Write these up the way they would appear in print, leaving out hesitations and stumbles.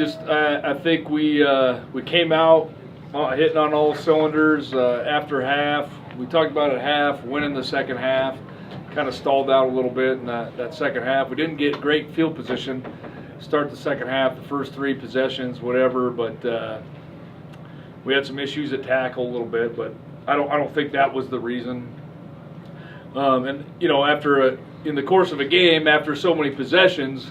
I think we came out hitting on all cylinders after half. We talked about it at half, winning the second half. Kind of stalled out a little bit in that second half. We didn't get great field position. Start the second half, the first three possessions, whatever. But we had some issues at tackle a little bit. But I don't think that was the reason. And after in the course of a game, after so many possessions,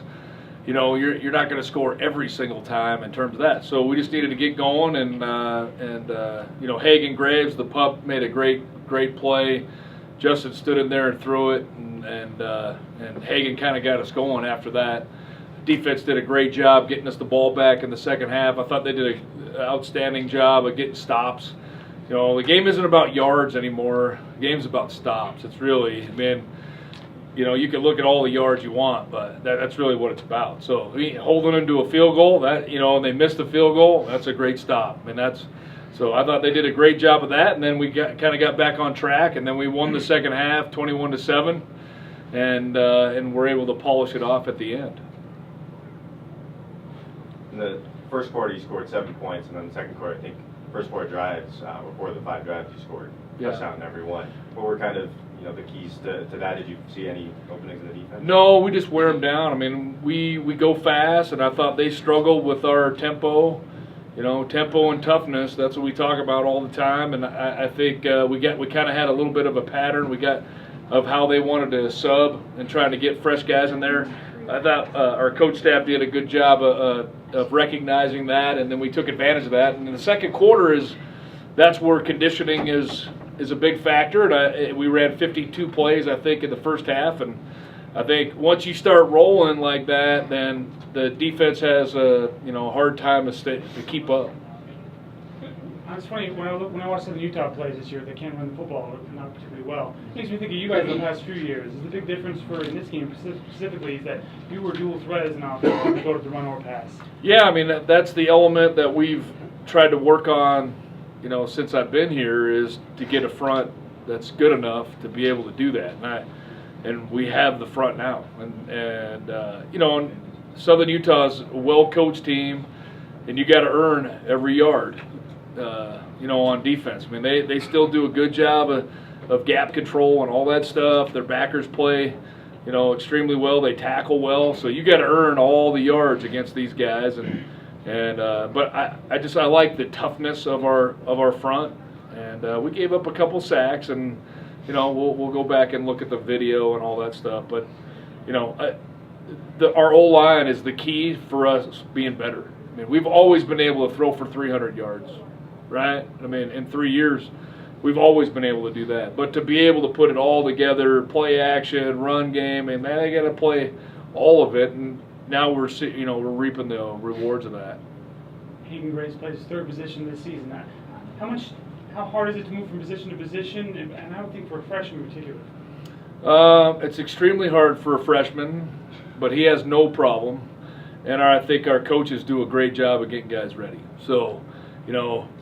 you're not going to score every single time in terms of that. So we just needed to get going, and Hagen Graves, the pup, made a great play. Justin stood in there and threw it, and Hagen kind of got us going after that. Defense did a great job getting us the ball back in the second half. I thought they did an outstanding job of getting stops. The game isn't about yards anymore. The game's about stops. It's really, you can look at all the yards you want, but that's really what it's about. So holding them to a field goal, and they missed the field goal, that's a great stop. So I thought they did a great job of that, and then we kind of got back on track, and then we won the second half, 21-7, and we're able to polish it off at the end. In the first quarter, you scored 7 points, and then the second quarter, I think, first 4 drives, or 4 of the 5 drives, you scored touchdown in every one. What were kind of the keys to that? Did you see any openings in the defense? No, we just wear them down. We go fast, and I thought they struggled with our tempo. Tempo and toughness, that's what we talk about all the time. And I think we kind of had a little bit of a pattern of how they wanted to sub and trying to get fresh guys in there. I thought our coach staff did a good job of recognizing that, and then we took advantage of that. And in the second quarter that's where conditioning is a big factor. And we ran 52 plays, I think, in the first half. And I think once you start rolling like that, then the defense has a hard time to keep up. It's funny, when I watch some of the Utah plays this year, they can't run the football not particularly well. It makes me think of you guys in the past few years. Is the big difference in this game specifically is that you were dual threat as an offense to go to the run or pass? Yeah, that's the element that we've tried to work on, since I've been here, is to get a front that's good enough to be able to do that. And we have the front now. And Southern Utah's a well-coached team, and you got to earn every yard. On defense. They still do a good job of gap control and all that stuff. Their backers play, extremely well. They tackle well. So you got to earn all the yards against these guys. But I like the toughness of our front. And we gave up a couple sacks, and we'll go back and look at the video and all that stuff. But our O-line is the key for us being better. We've always been able to throw for 300 yards. Right? In 3 years, we've always been able to do that. But to be able to put it all together, play action, run game, they got to play all of it. And now we're reaping the rewards of that. Hagen Graves plays third position this season. How hard is it to move from position to position? And I would think for a freshman in particular. It's extremely hard for a freshman, but he has no problem. And I think our coaches do a great job of getting guys ready. So,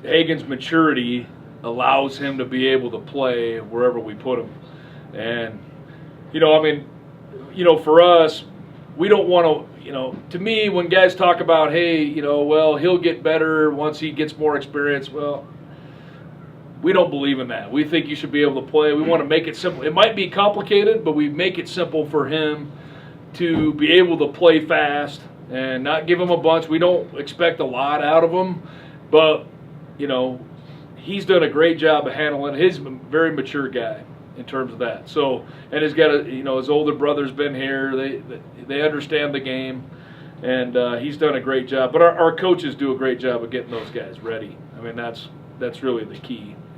Hagen's maturity allows him to be able to play wherever we put him. And, for us, we don't want to me, when guys talk about, hey, he'll get better once he gets more experience, well, we don't believe in that. We think you should be able to play. We want to make it simple. It might be complicated, but we make it simple for him to be able to play fast and not give him a bunch. We don't expect a lot out of him. But, he's done a great job of handling it. He's a very mature guy in terms of that. So, and he's got his older brother's been here. They understand the game, and he's done a great job. But our coaches do a great job of getting those guys ready. That's really the key.